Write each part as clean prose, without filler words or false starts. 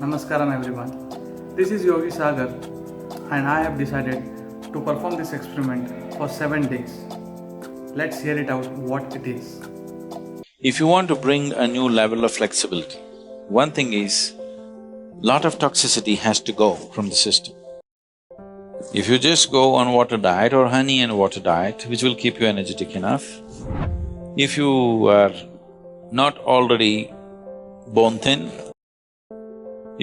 Namaskaram everyone. This is Yogi Sagar and I have decided to perform this experiment for 7 days. Let's hear it out what it is. If you want to bring a new level of flexibility, one thing is, lot of toxicity has to go from the system. If you just go on water diet or honey and water diet, which will keep you energetic enough, if you are not already bone thin,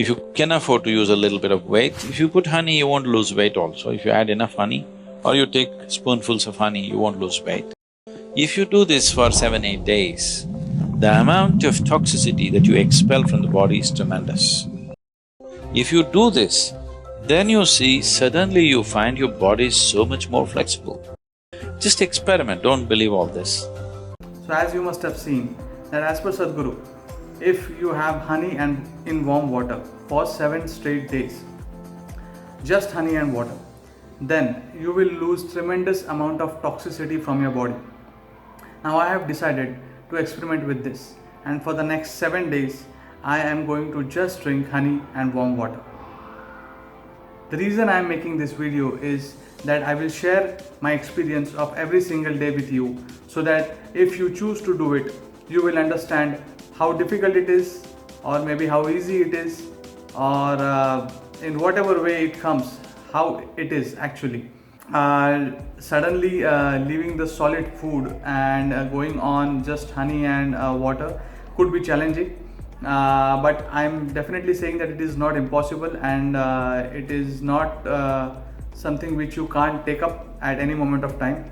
if you can afford to use a little bit of weight, if you put honey, you won't lose weight also. If you add enough honey or you take spoonfuls of honey, you won't lose weight. If you do this for 7, 8 days, the amount of toxicity that you expel from the body is tremendous. If you do this, then you see suddenly you find your body is so much more flexible. Just experiment, don't believe all this. So as you must have seen that as per Sadhguru, if you have honey and in warm water for 7 straight days, just honey and water, then you will lose tremendous amount of toxicity from your body. Now I have decided to experiment with this, and for the next 7 days I am going to just drink honey and warm water. The reason I am making this video is that I will share my experience of every single day with you, so that if you choose to do it, you will understand how difficult it is, or maybe how easy it is, or in whatever way it comes, how it is actually. Suddenly leaving the solid food and going on just honey and water could be challenging, but I'm definitely saying that it is not impossible, and it is not something which you can't take up at any moment of time,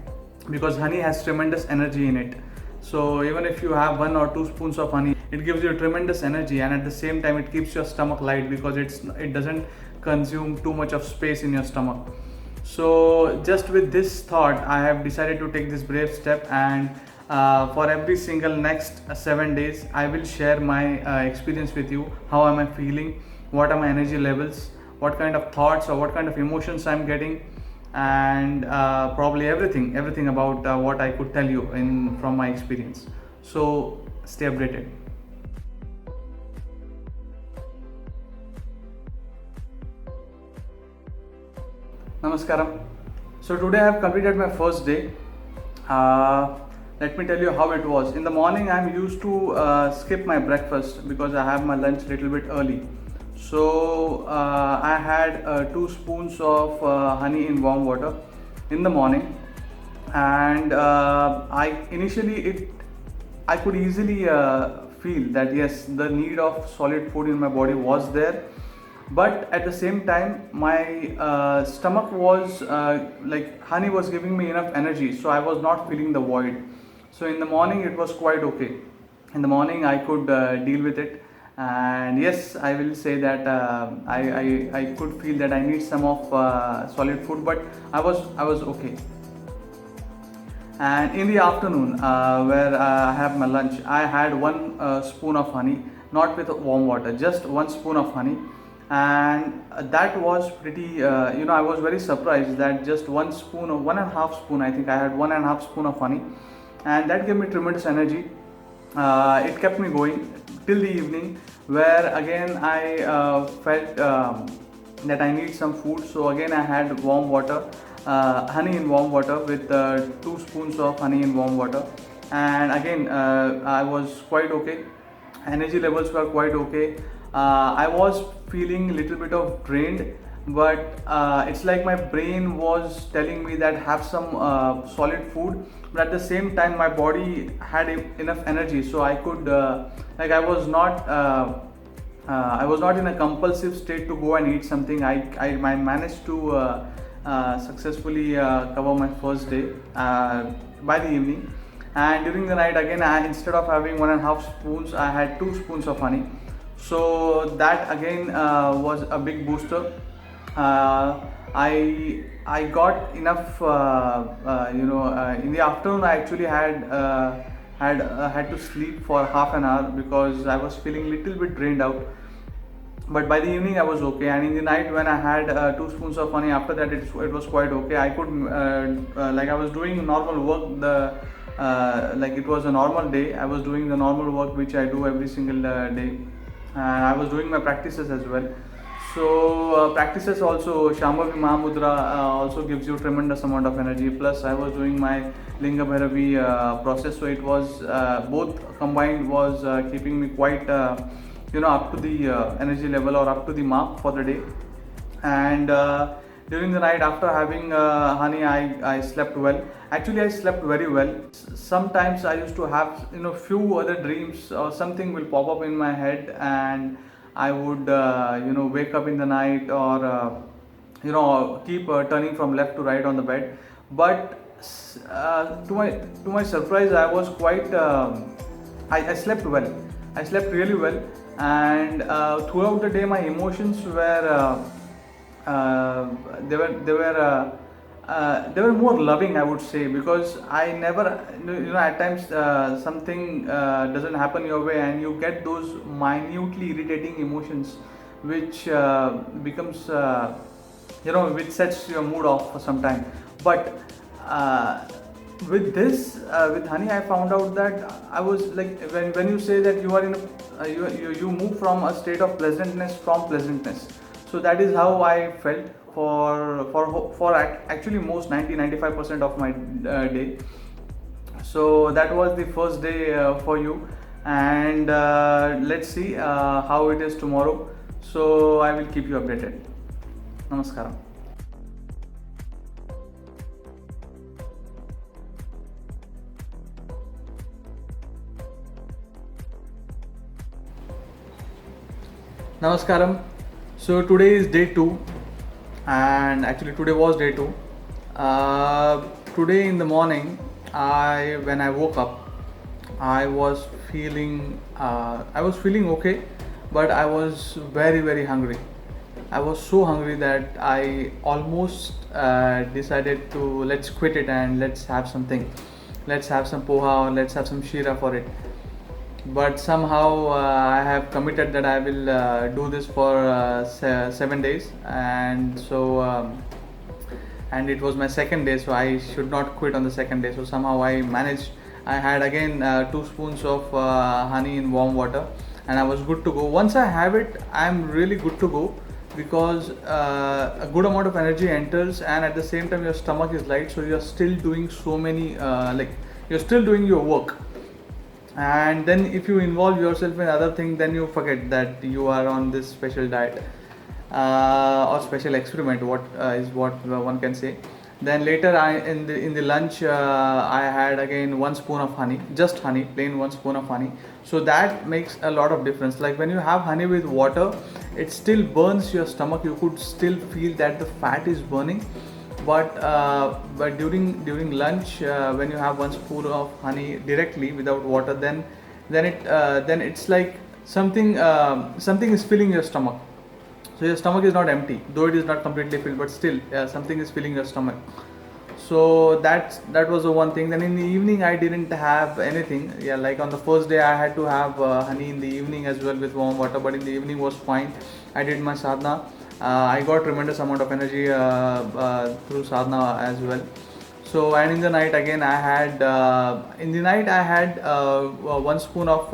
because honey has tremendous energy in it. So even if you have 1 or 2 spoons of honey, it gives you tremendous energy, and at the same time it keeps your stomach light because it doesn't consume too much of space in your stomach. So just with this thought, I have decided to take this brave step, and for every single next 7 days I will share my experience with you. How am I feeling, what are my energy levels, what kind of thoughts or what kind of emotions I'm getting, and probably everything about what I could tell you from my experience. So stay updated. Namaskaram. So today I have completed my first day. Let me tell you how it was. In the morning I'm used to skip my breakfast because I have my lunch a little bit early. So I had 2 spoons of honey in warm water in the morning, and I could easily feel that yes, the need of solid food in my body was there, but at the same time my stomach was like honey was giving me enough energy, so I was not feeling the void. So in the morning it was quite okay. In the morning I could deal with it, and yes, I will say that I could feel that I need some of solid food, but I was okay. And in the afternoon, where I have my lunch, I had 1 spoon of honey, not with warm water, just 1 spoon of honey, and that was pretty. I was very surprised that just 1 spoon or 1.5 spoon. I think I had 1.5 spoon of honey, and that gave me tremendous energy. It kept me going till the evening, where again I felt that I need some food. So again I had warm water, honey in warm water with 2 spoons of honey in warm water, and again I was quite okay. Energy levels were quite okay. I was feeling a little bit of drained, but it's like my brain was telling me that have some solid food, but at the same time my body had enough energy, so I could I was not in a compulsive state to go and eat something. I managed to successfully cover my first day by the evening, and during the night again instead of having 1.5 spoons, I had 2 spoons of honey. So that again was a big booster. I got enough. In the afternoon I actually had to sleep for half an hour because I was feeling little bit drained out. But by the evening I was okay, and in the night when I had 2 spoons of honey, after that it was quite okay. I could like I was doing normal work. Like it was a normal day. I was doing the normal work which I do every single day. and I was doing my practices as well. So practices also, Shambhavi Mahamudra also gives you tremendous amount of energy. Plus I was doing my Linga Bhairavi process, so it was both combined was keeping me quite up to the energy level or up to the mark for the day. And during the night after having honey, I slept well. Actually I slept very well. Sometimes I used to have few other dreams or something will pop up in my head, and I would wake up in the night, or keep turning from left to right on the bed. But to my surprise, I was quite I slept well. I slept really well, and throughout the day my emotions were they were they were they were more loving, I would say, because I never, at times something doesn't happen your way, and you get those minutely irritating emotions, which becomes which sets your mood off for some time. But with this, with honey, I found out that I was like, when you say that you are in a you move from a state of pleasantness from pleasantness. So that is how I felt for actually most 90-95% of my day. So that was the first day for you, and let's see how it is tomorrow. So I will keep you updated. Namaskaram. Namaskaram. So today is day 2, and actually today was day 2. Today in the morning, when I woke up, I was feeling okay, but I was very hungry. I was so hungry that I almost decided to let's quit it and let's have something. Let's have some poha, or let's have some shira for it. But somehow I have committed that I will do this for 7 days, and so and it was my second day, so I should not quit on the second day. So somehow I managed. I had again 2 spoons of honey in warm water, and I was good to go. Once I have it, I am really good to go, because a good amount of energy enters, and at the same time your stomach is light, so you are still doing so many you're still doing your work. And then if you involve yourself in other things, then you forget that you are on this special diet or special experiment, what is what one can say. Then later in the lunch I had again 1 spoon of honey, just honey, plain 1 spoon of honey. So that makes a lot of difference. Like when you have honey with water, it still burns your stomach, you could still feel that the fat is burning. But during lunch, when you have 1 spoon of honey directly without water, then it's like something is filling your stomach. So your stomach is not empty, though it is not completely filled, but still something is filling your stomach. So that was the one thing. Then in the evening I didn't have anything. Yeah, like on the first day I had to have honey in the evening as well with warm water, but in the evening was fine. I did my sadhana. I got tremendous amount of energy through sadhana as well. So, and in the night again I had 1 spoon of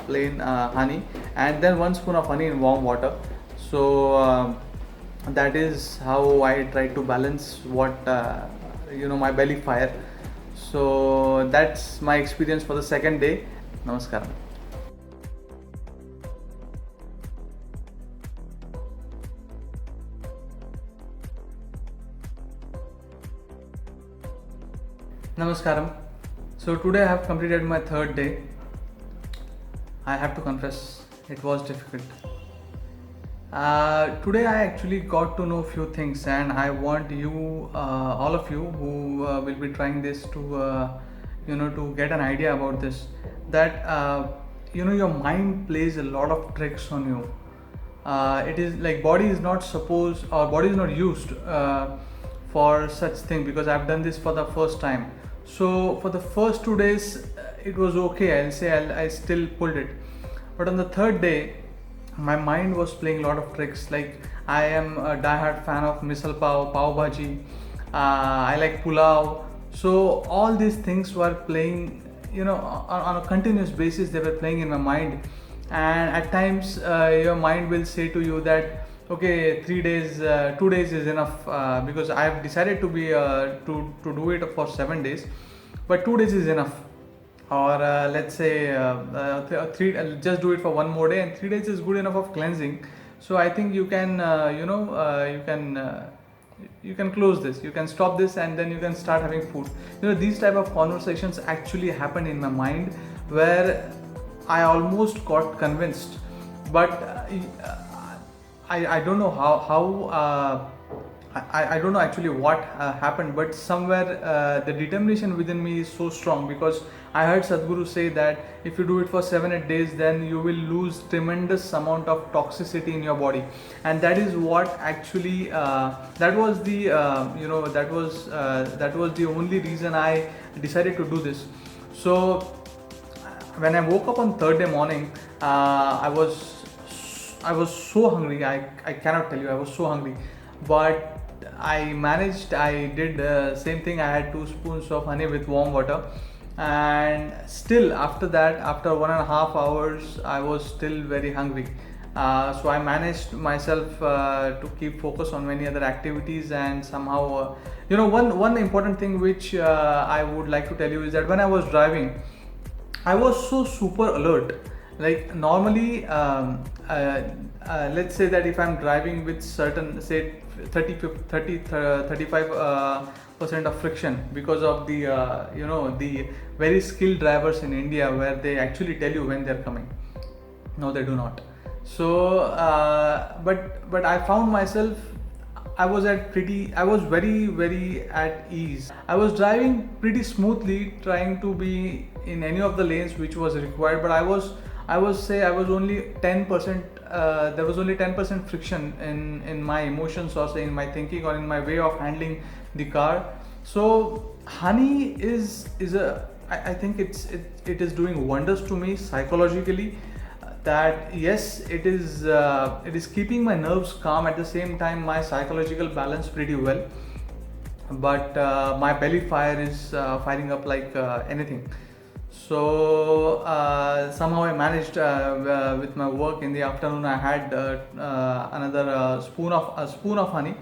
plain honey, and then 1 spoon of honey in warm water. So that is how I try to balance what my belly fire. So that's my experience for the second day. Namaskaram. Namaskaram. So today I have completed my third day. I have to confess, it was difficult. Today I actually got to know few things, and I want you, all of you who will be trying this, to get an idea about this. That your mind plays a lot of tricks on you. It is like body is not supposed, or body is not used for such thing, because I've done this for the first time. So for the first 2 days it was okay, I'll say I still pulled it. But on the third day my mind was playing a lot of tricks. Like I am a die-hard fan of misal pav, pav bhaji, I like pulao. So all these things were playing, on a continuous basis, they were playing in my mind. and at times your mind will say to you that okay, 3 days, 2 days is enough, because I have decided to be to do it for 7 days, but 2 days is enough. Or let's say three, just do it for one more day, and 3 days is good enough of cleansing. So I think you can you can close this, you can stop this, and then you can start having food. These type of conversations actually happen in my mind, where I almost got convinced, but I don't know I don't know actually what happened, but somewhere the determination within me is so strong, because I heard Sadhguru say that if you do it for 7 8 days, then you will lose tremendous amount of toxicity in your body, and that is what actually that was the that was the only reason I decided to do this. So when I woke up on third day morning, I was so hungry. I cannot tell you, I was so hungry, but I managed. I did the same thing. I had 2 spoons of honey with warm water, and still after that, after 1.5 hours, I was still very hungry. So I managed myself to keep focus on many other activities, and somehow, one important thing which I would like to tell you is that when I was driving, I was so super alert. Like normally, let's say that if I'm driving with certain, say 35 percent of friction, because of the the very skilled drivers in India, where they actually tell you when they're coming. No, they do not. So but I found myself, I was very at ease. I was driving pretty smoothly, trying to be in any of the lanes which was required, but I was only 10%. There was only 10% friction in my emotions, or say in my thinking, or in my way of handling the car. So honey is I think it is doing wonders to me psychologically. That yes, it is keeping my nerves calm, at the same time my psychological balance pretty well, but my belly fire is firing up like anything. So somehow I managed with my work in the afternoon. I had another spoon of honey,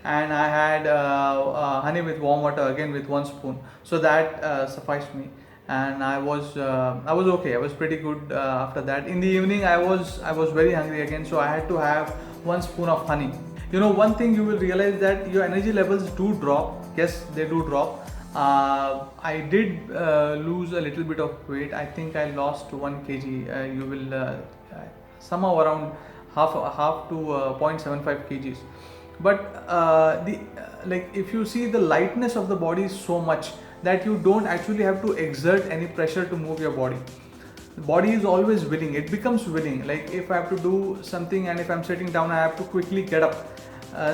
and I had honey with warm water again with 1 spoon. So that sufficed me, and I was okay. I was pretty good after that. In the evening, I was very hungry again, so I had to have 1 spoon of honey. One thing you will realize, that your energy levels do drop. Yes, they do drop. I did lose a little bit of weight. I think I lost 1 kg. You will somehow around half to 0.75 kgs. But the like, if you see, the lightness of the body is so much that you don't actually have to exert any pressure to move your body. The body is always willing. It becomes willing. Like if I have to do something, and if I'm sitting down, I have to quickly get up.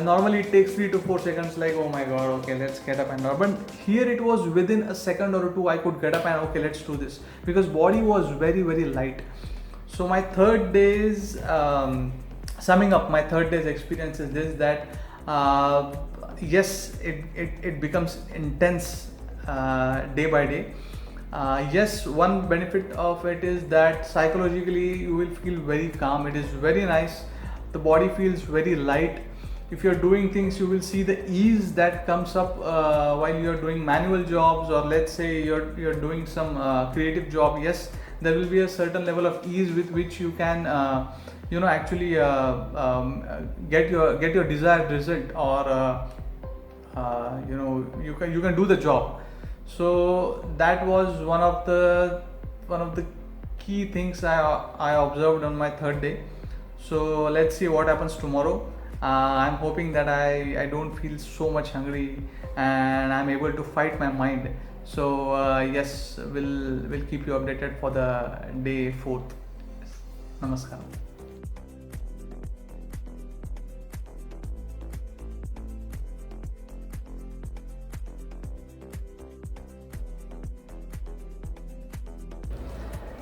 Normally it takes 3 to 4 seconds, like oh my god, okay, let's get up. And but here it was within a second or two, I could get up and okay, let's do this, because body was very very light. So my third day's summing up my third day's experience is this, that yes, it becomes intense day by day. Yes, one benefit of it is that psychologically you will feel very calm. It is very nice. The body feels very light. If you're doing things, you will see the ease that comes up while you're doing manual jobs, or let's say you're doing some creative job. Yes, there will be a certain level of ease with which you can actually get your desired result, or you can do the job. So that was one of the key things I observed on my third day. So let's see what happens tomorrow. I'm hoping that I don't feel so much hungry, and I'm able to fight my mind. So yes, we'll keep you updated for the day 4th. Namaskaram.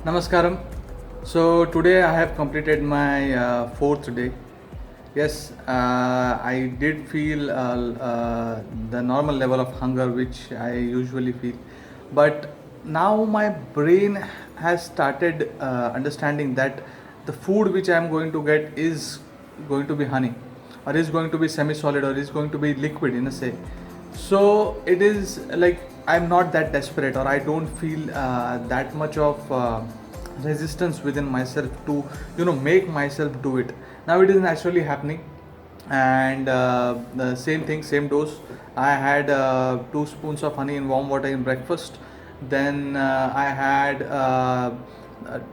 Namaskaram. So today I have completed my 4th day. Yes, I did feel the normal level of hunger which I usually feel, but now my brain has started understanding that the food which I am going to get is going to be honey, or is going to be semi-solid, or is going to be liquid in a say. So it is like I'm not that desperate, or I don't feel that much of resistance within myself to make myself do it. Now it is naturally happening, and the same thing, same dose. I had 2 spoons of honey in warm water in breakfast. Then I had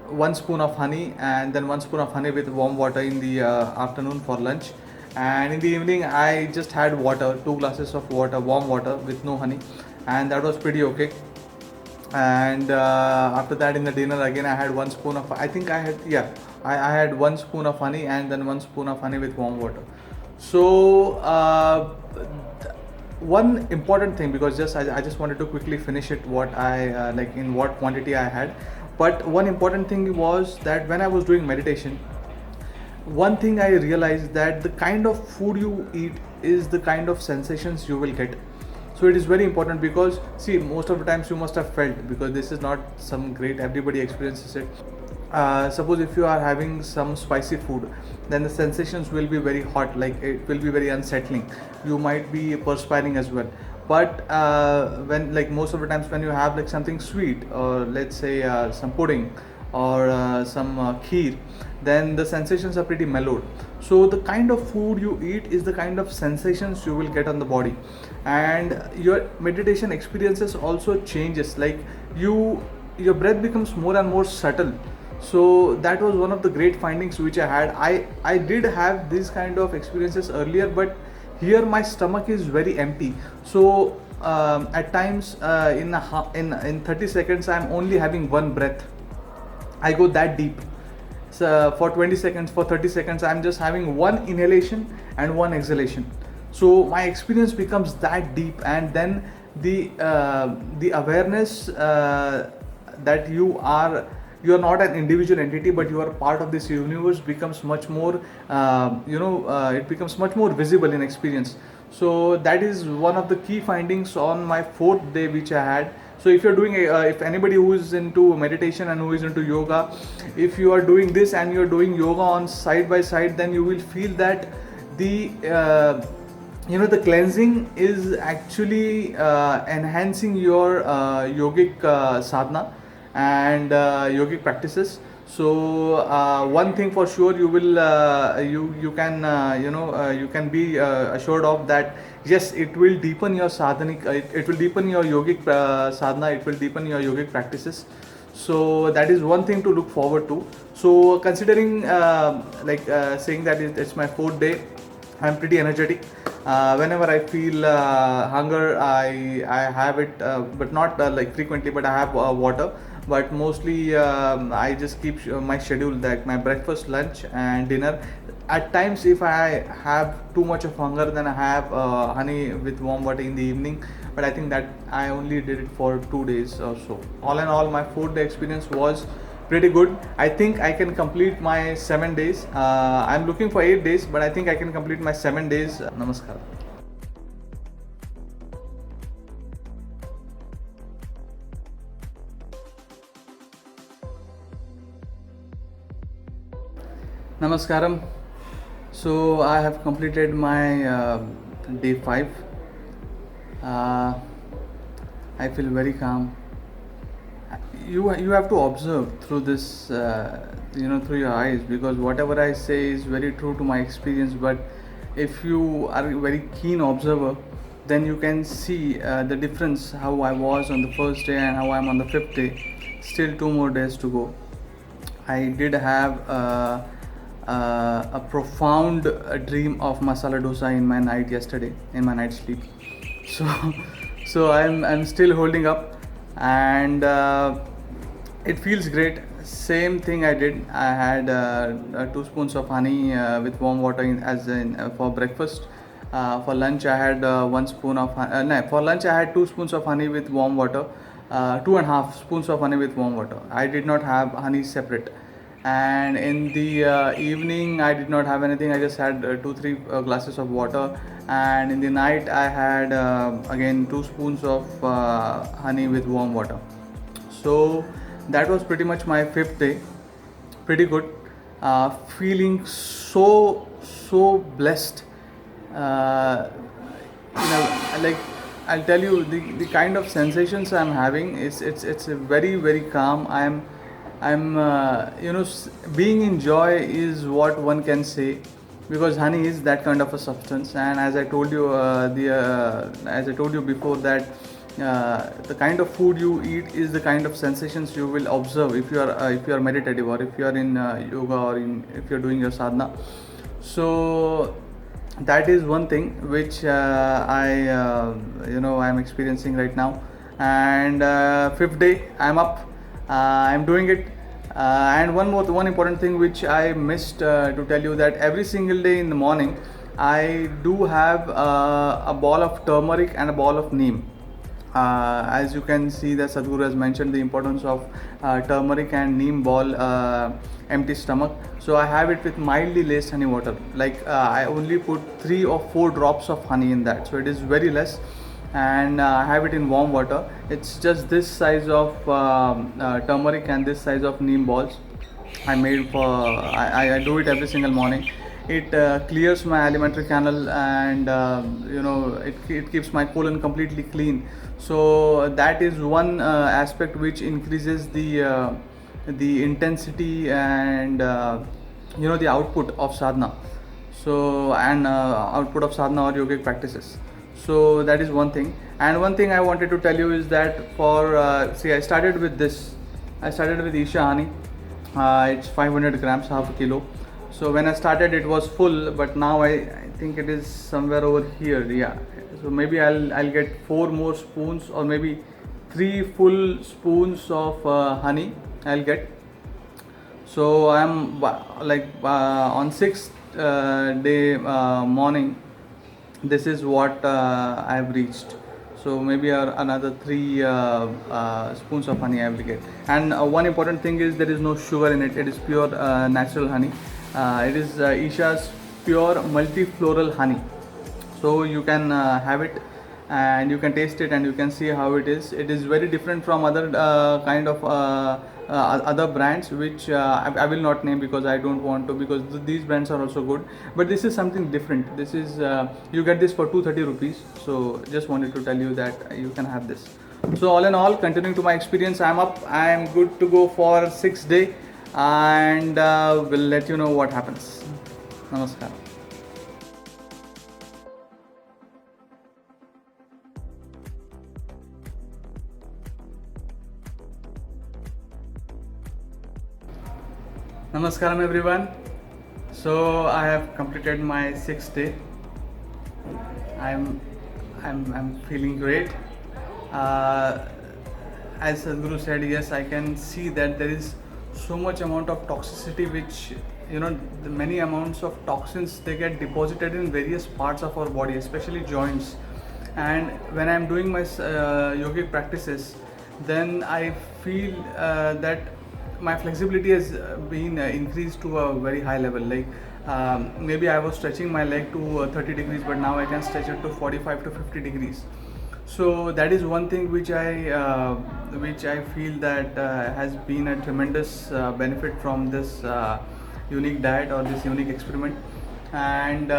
1 spoon of honey, and then 1 spoon of honey with warm water in the afternoon for lunch. And in the evening I just had water, 2 glasses of water, warm water with no honey, and that was pretty okay. And after that, in the dinner again, I had 1 spoon of, I think I had, yeah, I had 1 spoon of honey, and then 1 spoon of honey with warm water. So one important thing, because I just wanted to quickly finish it, what I like, in what quantity I had. But one important thing was that when I was doing meditation, one thing I realized, that the kind of food you eat is the kind of sensations you will get. So it is very important, because see, most of the times you must have felt, because this is not some great, everybody experiences it. Suppose if you are having some spicy food, then the sensations will be very hot, like it will be very unsettling. You might be perspiring as well. But when, like, most of the times when you have like something sweet, or let's say some pudding, or some kheer, then the sensations are pretty mellowed. So the kind of food you eat is the kind of sensations you will get on the body, and your meditation experiences also changes. Like, your breath becomes more and more subtle. So that was one of the great findings which I had. I did have these kind of experiences earlier, but here my stomach is very empty. So at times, in 30 seconds I'm only having one breath. I go that deep. So for 20 seconds, for 30 seconds, I'm just having one inhalation and one exhalation. So my experience becomes that deep, and then the awareness that you are not an individual entity, but you are part of this universe, becomes much more it becomes much more visible in experience. So that is one of the key findings on my 4th day which I had. So if you're doing if anybody who is into meditation and who is into yoga, if you are doing this and you're doing yoga on side by side, then you will feel that the the cleansing is actually enhancing your yogic sadhana and yogic practices. So one thing for sure, you will you can you can be assured of that. Yes, it will deepen your sadhanic, it will deepen your yogic sadhana, it will deepen your yogic practices. So that is one thing to look forward to. So considering saying that it's my 4th day, I'm pretty energetic. Whenever I feel hunger, I have it, but not like frequently. But I have water. But mostly I just keep my schedule, like my breakfast, lunch, and dinner. At times, if I have too much of hunger, then I have honey with warm water in the evening. But I think that I only did it for 2 days or so. All in all, my 4th day experience was pretty good. I think I can complete my 7 days. I'm looking for 8 days, but I think I can complete my 7 days. Namaskar. Namaskaram. So I have completed my day 5. I feel very calm. You have to observe through this through your eyes, because whatever I say is very true to my experience. But if you are a very keen observer, then you can see the difference, how I was on the 1st day and how I am on the 5th day. Still 2 more days to go. I did have a profound dream of masala dosa in my night yesterday, in my night sleep. So so I'm still holding up, and it feels great. Same thing I did. I had 2 spoons of honey with warm water for breakfast. For lunch I had 1 spoon of no, for lunch I had 2 spoons of honey with warm water, 2.5 spoons of honey with warm water. I did not have honey separate. And in the evening I did not have anything. I just had 2-3 glasses of water. And in the night I had again 2 spoons of honey with warm water. So that was pretty much my 5th day. Pretty good. feeling so blessed. Like I'll tell you the kind of sensations I'm having is it's a very calm. I'm being in joy is what one can say, because honey is that kind of a substance. And as I told you as I told you before, that the kind of food you eat is the kind of sensations you will observe if you are meditative, or if you are in yoga, or if you're doing your sadhana. So that is one thing which I'm experiencing right now. And fifth day I'm up, I'm doing it. And one important thing which I missed to tell you, that every single day in the morning I do have a ball of turmeric and a ball of neem. As you can see, that Sadhguru has mentioned the importance of turmeric and neem ball, empty stomach. So I have it with mildly laced honey water. Like I only put 3 or 4 drops of honey in that, so it is very less. And I have it in warm water. It's just this size of turmeric and this size of neem balls. I made for I do it every single morning. It clears my alimentary canal, and it keeps my colon completely clean. So that is one aspect which increases the intensity and the output of sadhana. So and output of sadhana or yogic practices. So that is one thing. And one thing I wanted to tell you is that for see, I started with this. I started with Isha honey. It's 500 grams, half a kilo. So when I started, it was full, but now I think it is somewhere over here. Yeah. So maybe I'll get 4 more spoons, or maybe 3 full spoons of honey I'll get. So I'm like on 6th day morning. This is what I've reached. So maybe another 3 spoons of honey I will get. And one important thing is there is no sugar in it. It is pure natural honey. It is Isha's pure multifloral honey. So you can have it, and you can taste it, and you can see how it is. It is very different from other kind of other brands, which I will not name because I don't want to, because these brands are also good, but this is something different. This is you get this for 230 rupees. So just wanted to tell you that you can have this. So all in all, continuing to my experience, I'm up, I'm good to go for 6th day, and we'll let you know what happens. Namaskar. Namaskaram everyone. So I have completed my 6th day. I'm feeling great. As Sadhguru said, yes, I can see that there is so much amount of toxicity, which the many amounts of toxins, they get deposited in various parts of our body, especially joints. And when I'm doing my yogic practices, then I feel that my flexibility has been increased to a very high level. Like maybe I was stretching my leg to 30 degrees, but now I can stretch it to 45 to 50 degrees. So that is one thing which I feel that has been a tremendous benefit from this unique diet or this unique experiment. And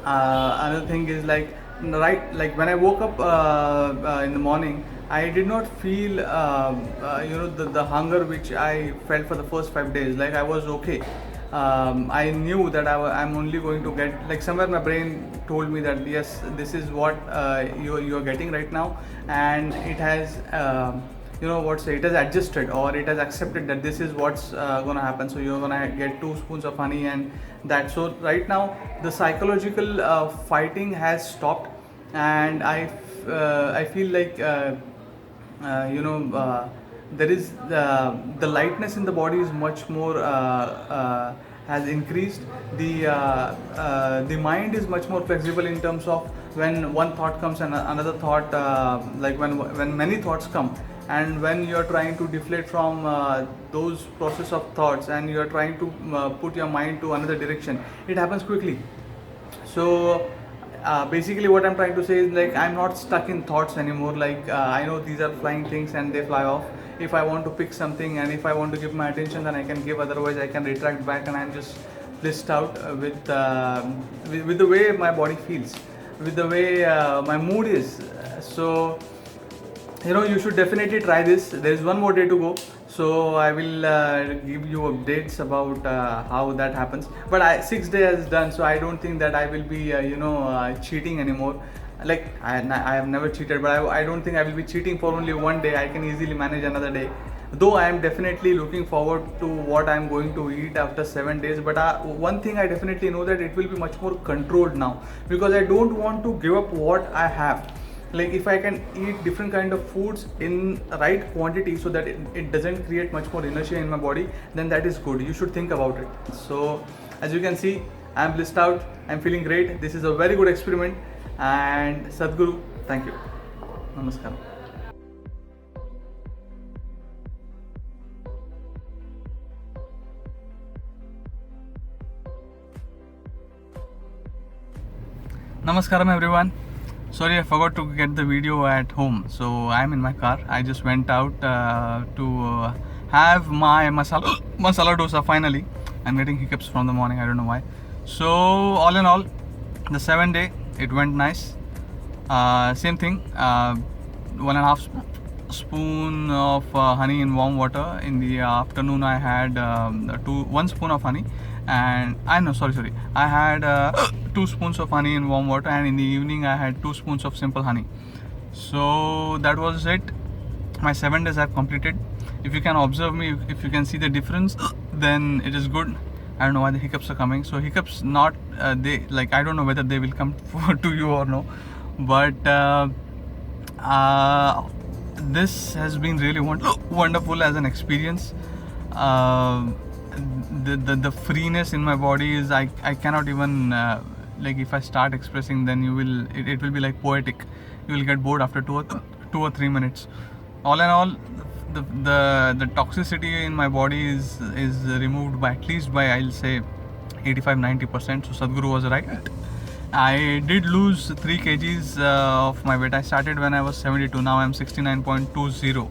another thing is, like when I woke up in the morning, I did not feel the hunger which I felt for the first 5 days. Like I was okay. I knew that I'm only going to get, like somewhere my brain told me that yes, this is what you're getting right now, and it has it has adjusted, or it has accepted that this is what's gonna happen. So you're gonna get 2 spoons of honey, and that. So right now the psychological fighting has stopped, and I feel like there is the lightness in the body is much more has increased. The mind is much more flexible in terms of when one thought comes and another thought, like when many thoughts come, and when you are trying to deflate from those process of thoughts, and you are trying to put your mind to another direction, it happens quickly. So basically what I'm trying to say is, like, I'm not stuck in thoughts anymore. Like I know these are flying things and they fly off. if I want to pick something and if I want to give my attention, then I can give, otherwise I can retract back, and I'm just blissed out with the way my body feels, with the way my mood is. So you should definitely try this. There is one more day to go, so I will give you updates about how that happens. But 6 days is done, so I don't think that I will be cheating anymore. Like I have never cheated, but I don't think I will be cheating for only one day. I can easily manage another day, though I am definitely looking forward to what I am going to eat after 7 days. But one thing I definitely know, that it will be much more controlled now, because I don't want to give up what I have. Like if I can eat different kind of foods in right quantity, so that it doesn't create much more inertia in my body, then that is good. You should think about it. So as you can see, I'm blissed out, I'm feeling great. This is a very good experiment, and Sadhguru, thank you. Namaskar. Namaskaram everyone. Sorry, I forgot to get the video at home. So I'm in my car. I just went out to have my masala dosa finally. I'm getting hiccups from the morning. I don't know why. So all in all, the 7th day, it went nice. Same thing. 1.5 spoon of honey in warm water. In the afternoon, I had 1 spoon of honey, and I had 2 spoons of honey in warm water, and in the evening I had 2 spoons of simple honey. So that was it. My 7 days I've completed. If you can observe me, if you can see the difference, then it is good. I don't know why the hiccups are coming. So hiccups, not they, like, I don't know whether they will come to you or no, but this has been really wonderful as an experience. The freeness in my body is, I cannot even like, if I start expressing, then it will be like poetic. You will get bored after 2 or 3 minutes. All in all, the toxicity in my body is removed by, at least by, I'll say, 85-90%. So Sadhguru was right. I did lose 3 kgs of my weight. I started when I was 72. Now I'm 69.20.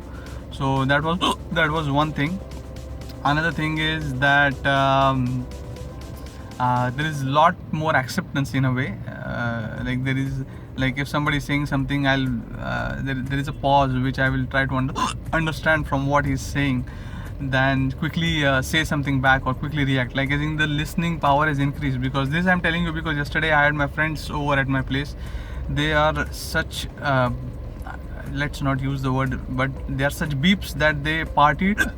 So that was one thing. Another thing is that there is a lot more acceptance in a way. Like there is, like if somebody is saying something, there is a pause which I will try to understand from what he's saying, then quickly say something back or quickly react. Like I think the listening power has increased, because this I'm telling you because yesterday I had my friends over at my place. They are such let's not use the word, but they are such beeps that they partied.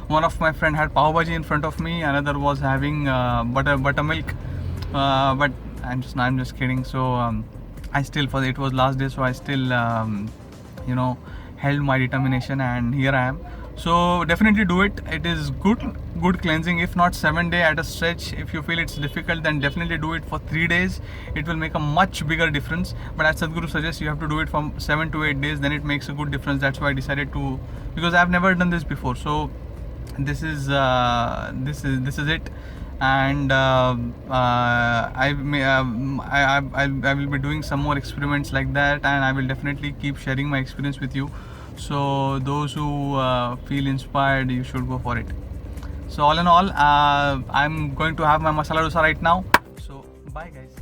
One of my friend had pav bhaji in front of me, another was having buttermilk, but I'm just kidding. So I still, for it was last day, so I still held my determination, and here I am. So definitely do it. It is good cleansing. If not 7 day at a stretch, if you feel it's difficult, then definitely do it for 3 days. It will make a much bigger difference. But as Sadhguru suggests, you have to do it from 7 to 8 days. Then it makes a good difference. That's why I decided to, because I've never done this before. So this is it. And I will be doing some more experiments like that, and I will definitely keep sharing my experience with you. So those who feel inspired, you should go for it. So all in all, I'm going to have my masala dosa right now. So bye guys.